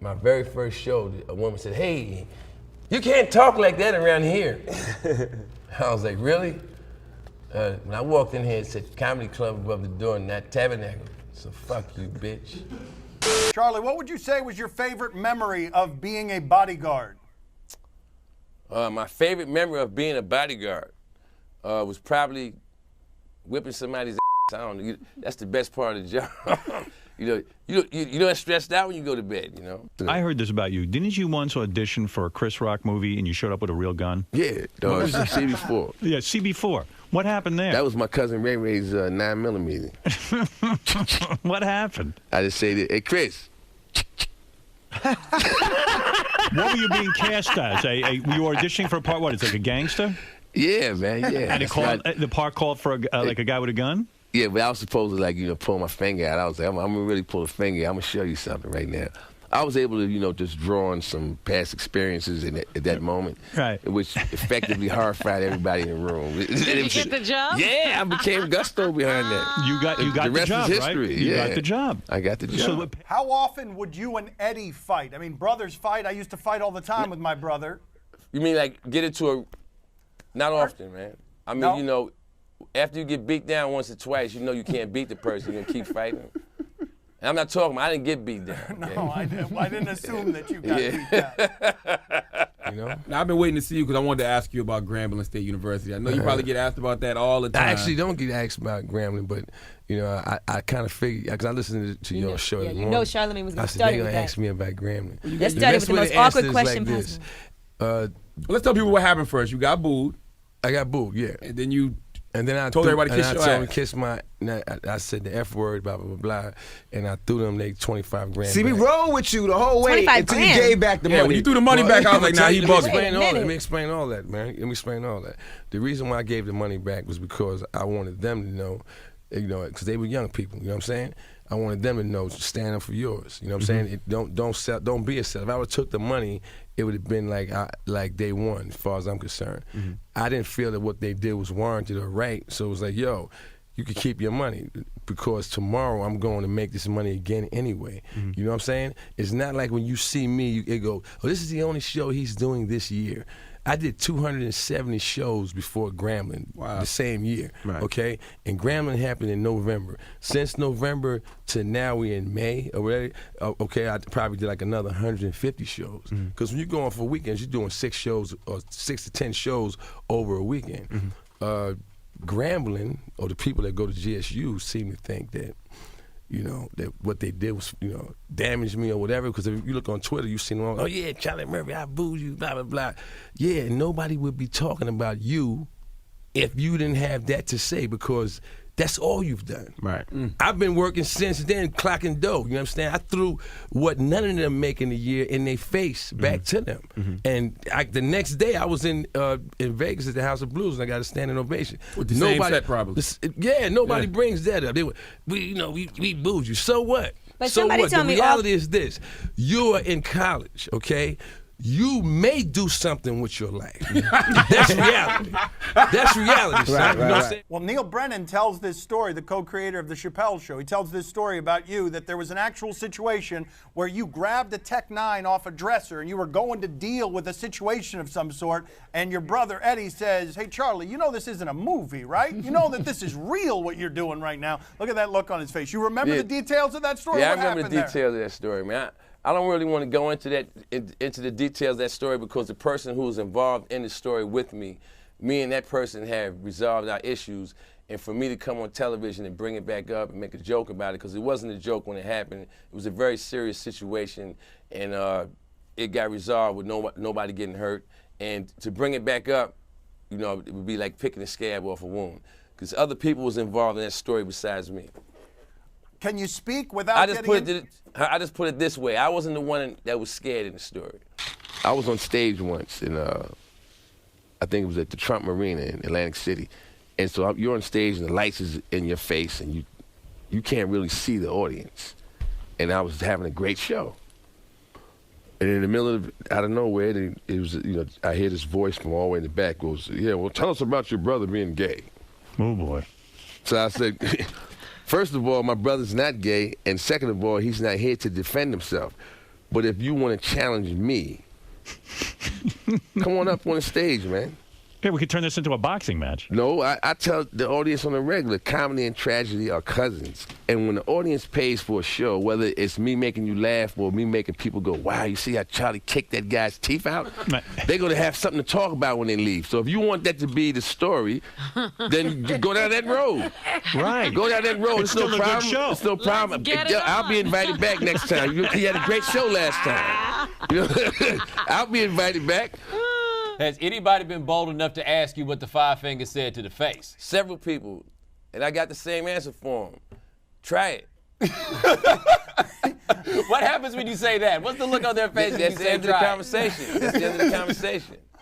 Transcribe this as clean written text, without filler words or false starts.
my very first show, a woman said, "Hey, you can't talk like that around here." I was like, "Really?" When I walked in here, it said Comedy Club above the door, not Tabernacle. So fuck you, bitch. Charlie, what would you say was your favorite memory of being a bodyguard? My favorite memory of being a bodyguard was probably whipping somebody's ass. I don't know. That's the best part of the job. You don't stressed out when you go to bed, you know? I heard this about you. Didn't you once audition for a Chris Rock movie and you showed up with a real gun? Yeah, dog. CB4. Yeah, CB4. What happened there? That was my cousin Ray Ray's 9mm. What happened? I just say that, hey, Chris. What were you being cast as? Were you auditioning for a part? What? It's like a gangster? Yeah, man. Yeah. And the part called for like a guy with a gun? Yeah, but I was supposed to pull my finger out. I was like, I'm gonna really pull a finger. I'm gonna show you something right now. I was able to, just draw on some past experiences at that moment, right? Which effectively horrified everybody in the room. Did you get the job? Yeah, I became Gusto behind that. You got the job, is history. Right? You got the job. I got the job. So, how often would you and Eddie fight? I mean, brothers fight. I used to fight all the time with my brother. You mean like get into a? Not often, man. I mean, No? After you get beat down once or twice, you can't beat the person. You're gonna keep fighting. And I'm not talking about, I didn't get beat down. No, I didn't assume that you got beat down. Now, I've been waiting to see you because I wanted to ask you about Grambling State University. I know you probably get asked about that all the time. I actually don't get asked about Grambling, but I kind of figured, because I listened to your show. Yeah, you know Charlamagne was going to start with that. They're going to ask me about Grambling. Let's start with the most awkward question possible. Well, let's tell people what happened first. You got booed. I got booed, yeah. And then you I told everybody to kiss your ass. I told them to kiss my. I said the F word, blah blah blah blah, and I threw them like 25 grand. See, we rolled with you the whole way 25 until you grand. gave back the money. When you threw the money back, I was like, nah, he bugging. Let me explain all that, man. Let me explain all that. The reason why I gave the money back was because I wanted them to know, because they were young people. You know what I'm saying? I wanted them to know, stand up for yours. You know what I'm saying? Don't be a seller. If I would have took the money, it would have been like day one, as far as I'm concerned. I didn't feel that what they did was warranted or right, so it was like, yo, you can keep your money because tomorrow I'm going to make this money again anyway. You know what I'm saying? It's not like when you see me, you go, oh, this is the only show he's doing this year. I did 270 shows before Grambling the same year, okay? And Grambling happened in November. Since November to now, we in May already, okay, I probably did like another 150 shows. Because when you're going for weekends, you're doing 6 shows or 6 to 10 shows over a weekend. Grambling, or the people that go to GSU, seem to think that, that what they did was, damage me or whatever. Because if you look on Twitter, you see them all, oh yeah, Charlie Murphy, I booed you, blah, blah, blah. Yeah, nobody would be talking about you if you didn't have that to say, because that's all you've done. Right. I've been working since then, clocking dough. You know what I'm saying? I threw what none of them make in a year in their face back to them. And the next day, I was in Vegas at the House of Blues, and I got a standing ovation. With the same set problem. Nobody brings that up. We booed you. So what? But so somebody what? tell The me reality is this: you're in college, okay? You may do something with your life. That's reality. That's reality, son. You know what I'm saying? Well, Neil Brennan tells this story, the co-creator of The Chappelle Show. He tells this story about you, that there was an actual situation where you grabbed a Tech 9 off a dresser and you were going to deal with a situation of some sort, and your brother Eddie says, hey, Charlie, you know this isn't a movie, right? You know that this is real, what you're doing right now. Look at that look on his face. You remember the details of that story? Yeah, what I remember the happened details of that story, man. I don't really want to go into the details of that story, because the person who was involved in the story with me and that person have resolved our issues. And for me to come on television and bring it back up and make a joke about it, because it wasn't a joke when it happened. It was a very serious situation, and it got resolved with nobody getting hurt. And to bring it back up, it would be like picking a scab off a wound, because other people was involved in that story besides me. Can you speak without I just put it this way. I wasn't the one that was scared in the story. I was on stage once, and I think it was at the Trump Marina in Atlantic City. And so you're on stage, and the lights is in your face, and you can't really see the audience. And I was having a great show. And in the middle of, out of nowhere, it was, I hear this voice from all the way in the back goes, yeah, well, tell us about your brother being gay. Oh, boy. So I said, first of all, my brother's not gay, and second of all, he's not here to defend himself. But if you want to challenge me, come on up on the stage, man. Yeah, we could turn this into a boxing match. No, I tell the audience on the regular, comedy and tragedy are cousins. And when the audience pays for a show, whether it's me making you laugh or me making people go, wow, you see how Charlie kicked that guy's teeth out? They're going to have something to talk about when they leave. So if you want that to be the story, then go down that road. Right. Go down that road. It's still no a good problem. show. It's no problem. I'll be invited back next time. You had a great show last time. I'll be invited back. Has anybody been bold enough to ask you what the Five Fingers said to the face? Several people, and I got the same answer for them. Try it. What happens when you say that? What's the look on their face when you That's the say end of the try it? conversation. That's the end of the conversation.